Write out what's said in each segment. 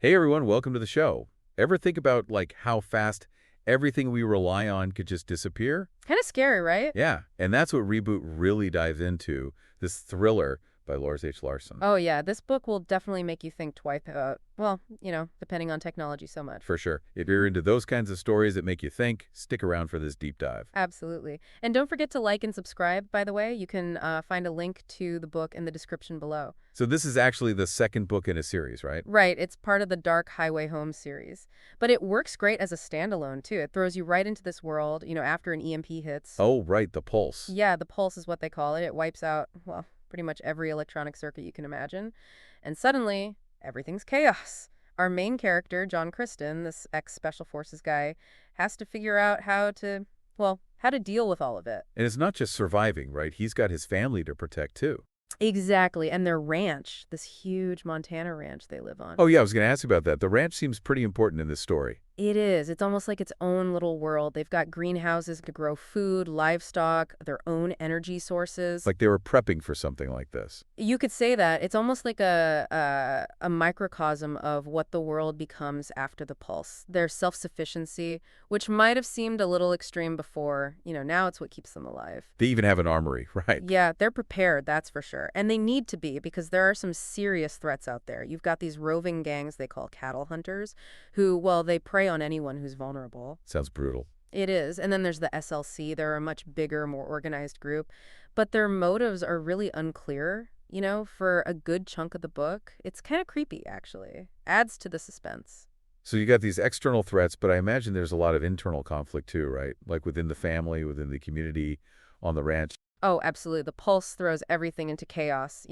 Hey everyone, welcome to the show. Ever think about how fast everything we rely on could just disappear? Kind of scary, right? Yeah, and that's what Reboot really dives into, this thriller by Lars H. Larson. Oh, yeah. This book will definitely make you think twice well, depending on technology so much. For sure. If you're into those kinds of stories that make you think, stick around for this deep dive. Absolutely. And don't forget to like and subscribe, by the way. You can find a link to the book in the description below. So this is actually the second book in a series, right? Right. It's part of the Dark Highway Home series. But it works great as a standalone, too. It throws you right into this world, after an EMP hits. Oh, right, the Pulse. Yeah, the pulse is what they call it. It wipes out, well, pretty much every electronic circuit you can imagine. And suddenly, everything's chaos. Our main character, John Kristen, this ex-Special Forces guy, has to figure out how to deal with all of it. And it's not just surviving, right? He's got his family to protect, too. Exactly. And their ranch, this huge Montana ranch they live on. Oh, yeah, I was going to ask you about that. The ranch seems pretty important in this story. It is. It's almost like its own little world. They've got greenhouses to grow food, livestock, their own energy sources. Like they were prepping for something like this. You could say that. It's almost like a microcosm of what the world becomes after the pulse. Their self-sufficiency, which might have seemed a little extreme before, now it's what keeps them alive. They even have an armory, right? Yeah, they're prepared, that's for sure. And they need to be because there are some serious threats out there. You've got these roving gangs they call cattle hunters who, well, they prey on anyone who's vulnerable. Sounds brutal. It is. And then there's the SLC. They're a much bigger, more organized group. But their motives are really unclear, for a good chunk of the book. It's kind of creepy, actually. Adds to the suspense. So you got these external threats, but I imagine there's a lot of internal conflict too, right? Like within the family, within the community, on the ranch. Oh, absolutely. The pulse throws everything into chaos.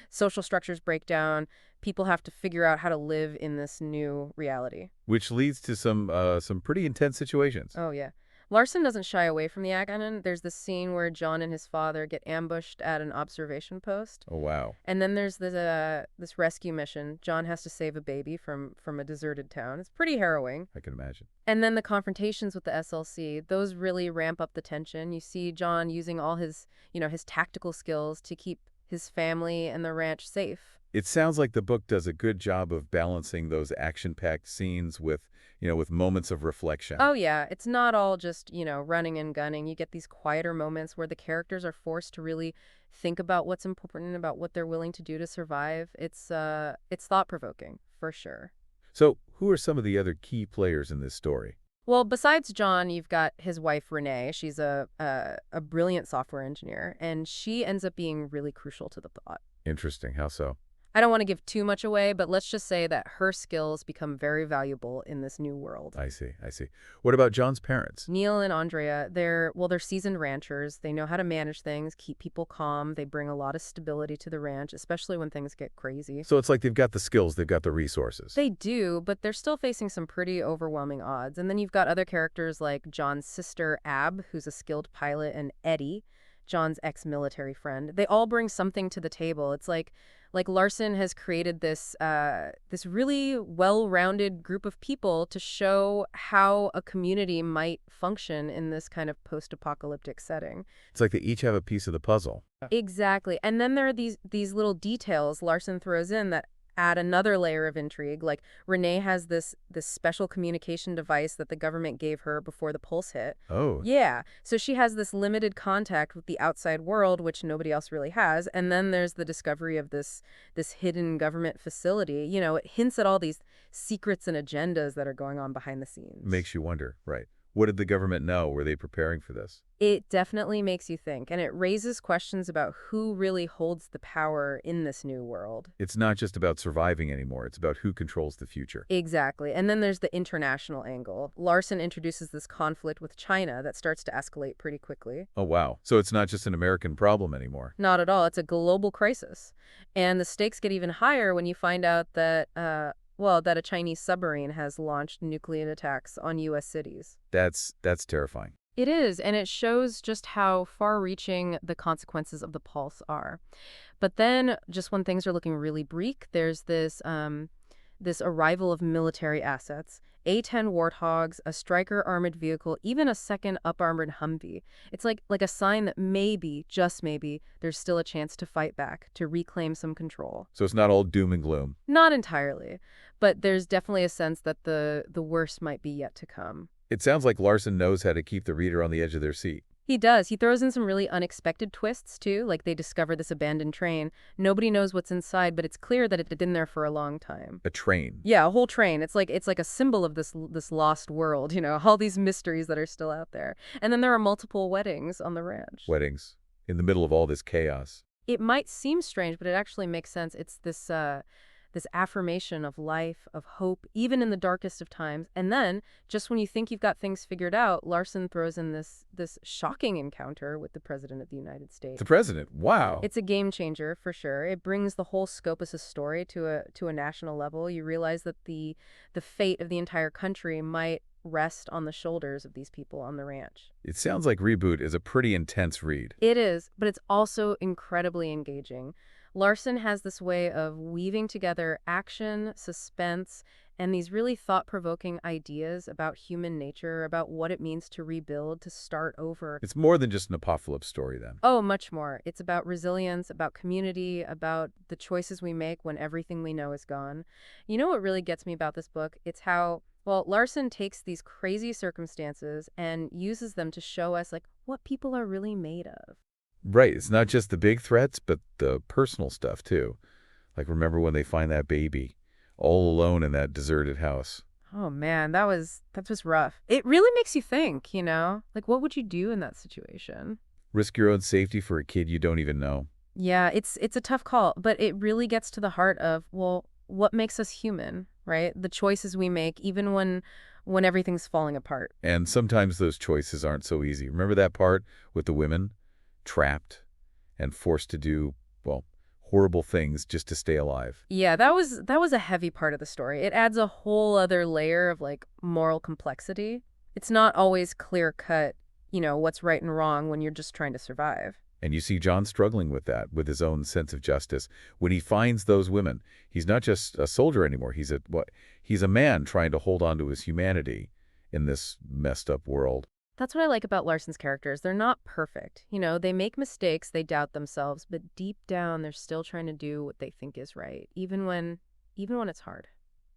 Social structures break down. People have to figure out how to live in this new reality. Which leads to some pretty intense situations. Oh, yeah. Larson doesn't shy away from the action. There's this scene where John and his father get ambushed at an observation post. Oh, wow. And then there's this rescue mission. John has to save a baby from a deserted town. It's pretty harrowing. I can imagine. And then the confrontations with the SLC, those really ramp up the tension. You see John using all his tactical skills to keep his family and the ranch safe. It sounds like the book does a good job of balancing those action-packed scenes with moments of reflection. Oh, yeah. It's not all just, running and gunning. You get these quieter moments where the characters are forced to really think about what's important, about what they're willing to do to survive. It's thought-provoking, for sure. So who are some of the other key players in this story? Well, besides John, you've got his wife, Renee. She's a brilliant software engineer, and she ends up being really crucial to the plot. Interesting. How so? I don't want to give too much away, but let's just say that her skills become very valuable in this new world. I see. What about John's parents? Neil and Andrea, they're seasoned ranchers. They know how to manage things, keep people calm. They bring a lot of stability to the ranch, especially when things get crazy. So it's like they've got the skills, they've got the resources. They do, but they're still facing some pretty overwhelming odds. And then you've got other characters like John's sister, Ab, who's a skilled pilot, and Eddie, John's ex-military friend. They all bring something to the table. It's like Larson has created this really well-rounded group of people to show how a community might function in this kind of post-apocalyptic setting. It's like they each have a piece of the puzzle. Exactly. And then there are these little details Larson throws in that add another layer of intrigue. Like Renee has this special communication device that the government gave her before the pulse hit. Oh. Yeah. So she has this limited contact with the outside world, which nobody else really has. And then there's the discovery of this hidden government facility. It hints at all these secrets and agendas that are going on behind the scenes. Makes you wonder, right? What did the government know? Were they preparing for this? It definitely makes you think, and it raises questions about who really holds the power in this new world. It's not just about surviving anymore. It's about who controls the future. Exactly. And then there's the international angle. Larson introduces this conflict with China that starts to escalate pretty quickly. Oh, wow. So it's not just an American problem anymore. Not at all. It's a global crisis. And the stakes get even higher when you find out that that a Chinese submarine has launched nuclear attacks on U.S. cities. That's terrifying. It is, and it shows just how far-reaching the consequences of the pulse are. But then, just when things are looking really bleak, there's this this arrival of military assets, A-10 Warthogs, a Stryker armored vehicle, even a second up-armored Humvee. It's like a sign that maybe, just maybe, there's still a chance to fight back, to reclaim some control. So it's not all doom and gloom. Not entirely, but there's definitely a sense that the worst might be yet to come. It sounds like Larson knows how to keep the reader on the edge of their seat. He does. He throws in some really unexpected twists, too, like they discover this abandoned train. Nobody knows what's inside, but it's clear that it had been there for a long time. A train. Yeah, a whole train. It's like a symbol of this lost world, all these mysteries that are still out there. And then there are multiple weddings on the ranch. Weddings. In the middle of all this chaos. It might seem strange, but it actually makes sense. It's this affirmation of life, of hope, even in the darkest of times. And then, just when you think you've got things figured out, Larson throws in this shocking encounter with the President of the United States. The president. Wow. It's a game changer, for sure. It brings the whole Scopus' story to a national level. You realize that the fate of the entire country might rest on the shoulders of these people on the ranch. It sounds like Reboot is a pretty intense read. It is, but it's also incredibly engaging. Larson has this way of weaving together action, suspense, and these really thought-provoking ideas about human nature, about what it means to rebuild, to start over. It's more than just an apocalypse story, then. Oh, much more. It's about resilience, about community, about the choices we make when everything we know is gone. You know what really gets me about this book? It's how, well, Larson takes these crazy circumstances and uses them to show us, what people are really made of. Right. It's not just the big threats, but the personal stuff, too. Like, remember when they find that baby all alone in that deserted house? Oh, man, that was rough. It really makes you think, what would you do in that situation? Risk your own safety for a kid you don't even know. Yeah, it's a tough call, but it really gets to the heart of, well, what makes us human, right? The choices we make, even when everything's falling apart. And sometimes those choices aren't so easy. Remember that part with the women? Trapped and forced to do, well, horrible things just to stay alive. Yeah, that was a heavy part of the story. It adds a whole other layer of moral complexity. It's not always clear cut, what's right and wrong when you're just trying to survive. And you see John struggling with that, with his own sense of justice. When he finds those women, he's not just a soldier anymore. He's a man trying to hold on to his humanity in this messed up world. That's what I like about Larson's characters. They're not perfect. They make mistakes, they doubt themselves, but deep down they're still trying to do what they think is right, even when it's hard.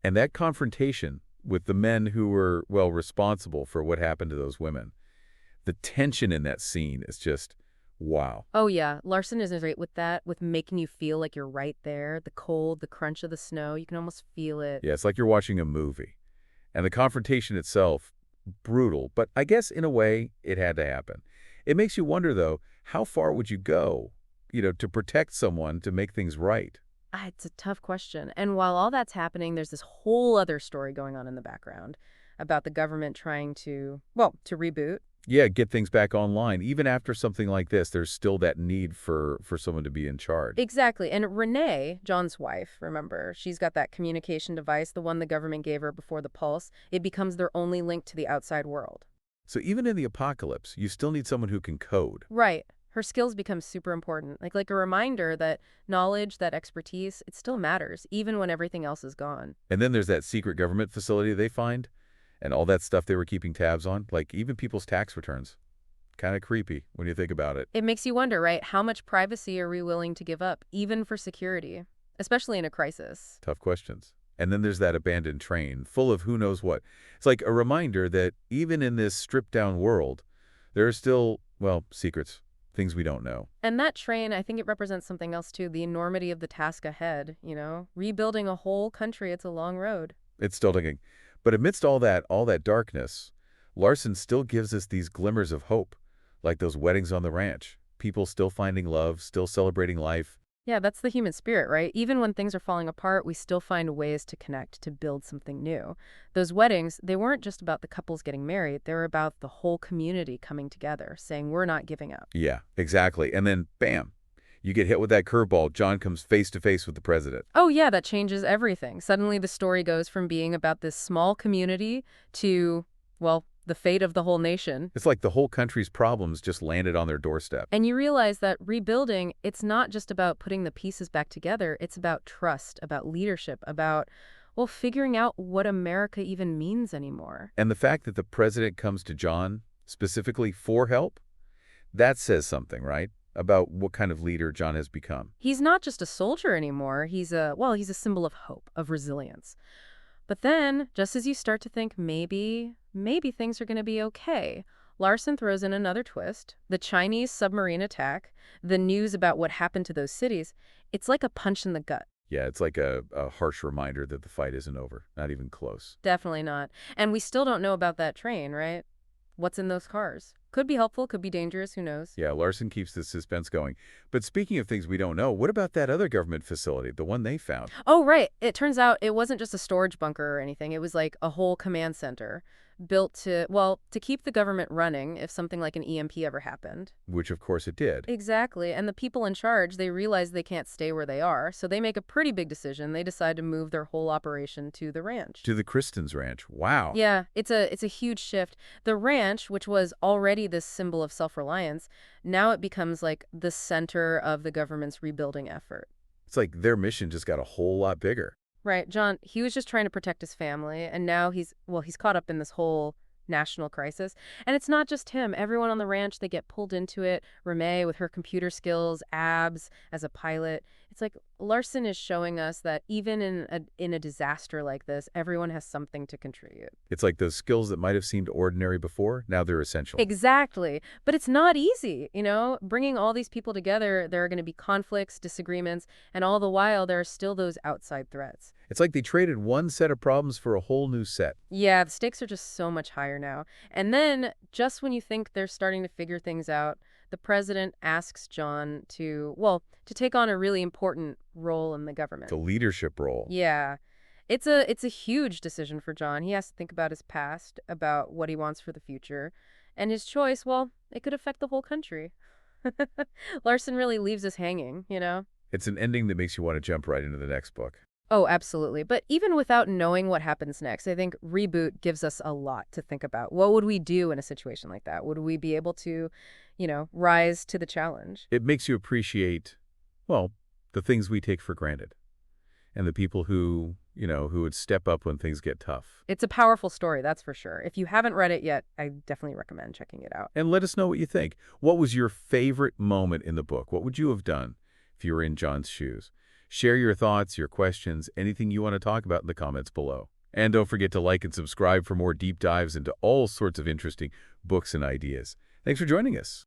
And that confrontation with the men who were, well, responsible for what happened to those women, the tension in that scene is just, wow. Oh yeah, Larson is great with that, with making you feel like you're right there. The cold, the crunch of the snow, you can almost feel it. Yeah, it's like you're watching a movie. And the confrontation itself, brutal, but I guess in a way it had to happen. It makes you wonder, though, how far would you go, to protect someone, to make things right? It's a tough question. And while all that's happening, there's this whole other story going on in the background about the government trying to reboot. Yeah, get things back online. Even after something like this, there's still that need for someone to be in charge. Exactly. And Renee, John's wife, remember, she's got that communication device, the one the government gave her before the pulse. It becomes their only link to the outside world. So even in the apocalypse, you still need someone who can code. Right. Her skills become super important. Like a reminder that knowledge, that expertise, it still matters, even when everything else is gone. And then there's that secret government facility they find. And all that stuff they were keeping tabs on, like even people's tax returns. Kind of creepy when you think about it. It makes you wonder, right? How much privacy are we willing to give up, even for security, especially in a crisis? Tough questions. And then there's that abandoned train, full of who knows what. It's like a reminder that even in this stripped-down world, there are still, well, secrets, things we don't know. And that train, I think it represents something else, too, the enormity of the task ahead, Rebuilding a whole country, it's a long road. It's still digging. But amidst all that darkness, Larson still gives us these glimmers of hope, like those weddings on the ranch, people still finding love, still celebrating life. Yeah, that's the human spirit, right? Even when things are falling apart, we still find ways to connect, to build something new. Those weddings, they weren't just about the couples getting married. They were about the whole community coming together, saying, we're not giving up. Yeah, exactly. And then, bam, you get hit with that curveball. John comes face to face with the president. Oh, yeah, that changes everything. Suddenly the story goes from being about this small community to, well, the fate of the whole nation. It's like the whole country's problems just landed on their doorstep. And you realize that rebuilding, it's not just about putting the pieces back together. It's about trust, about leadership, about, well, figuring out what America even means anymore. And the fact that the president comes to John specifically for help, that says something, right? About what kind of leader John has become. He's not just a soldier anymore. He's a symbol of hope, of resilience. But then, just as you start to think maybe things are going to be okay, Larson throws in another twist. The Chinese submarine attack, the news about what happened to those cities, it's like a punch in the gut. Yeah, it's like a harsh reminder that the fight isn't over. Not even close. Definitely not. And we still don't know about that train, right? What's in those cars? Could be helpful, could be dangerous, who knows? Yeah, Larson keeps the suspense going. But speaking of things we don't know, what about that other government facility, the one they found? Oh, right. It turns out it wasn't just a storage bunker or anything. It was like a whole command center built to keep the government running if something like an EMP ever happened. Which, of course, it did. Exactly. And the people in charge, they realize they can't stay where they are, so they make a pretty big decision. They decide to move their whole operation to the ranch. To the Kristen's ranch. Wow. Yeah, it's a huge shift. The ranch, which was already this symbol of self-reliance, now it becomes like the center of the government's rebuilding effort. It's like their mission just got a whole lot bigger. Right, John, he was just trying to protect his family, and now he's caught up in this whole national crisis. And it's not just him. Everyone on the ranch, they get pulled into it. Renee with her computer skills, Abs as a pilot. It's like Larson is showing us that even in a disaster like this, everyone has something to contribute. It's like those skills that might have seemed ordinary before, now they're essential. Exactly. But it's not easy, Bringing all these people together, there are going to be conflicts, disagreements, and all the while there are still those outside threats. It's like they traded one set of problems for a whole new set. Yeah, the stakes are just so much higher now. And then, just when you think they're starting to figure things out, the president asks John to take on a really important role in the government. The leadership role. Yeah. It's a huge decision for John. He has to think about his past, about what he wants for the future. And his choice, well, it could affect the whole country. Larson really leaves us hanging. It's an ending that makes you want to jump right into the next book. Oh, absolutely. But even without knowing what happens next, I think Reboot gives us a lot to think about. What would we do in a situation like that? Would we be able to, rise to the challenge? It makes you appreciate, well, the things we take for granted and the people who would step up when things get tough. It's a powerful story, that's for sure. If you haven't read it yet, I definitely recommend checking it out. And let us know what you think. What was your favorite moment in the book? What would you have done if you were in John's shoes? Share your thoughts, your questions, anything you want to talk about in the comments below. And don't forget to like and subscribe for more deep dives into all sorts of interesting books and ideas. Thanks for joining us.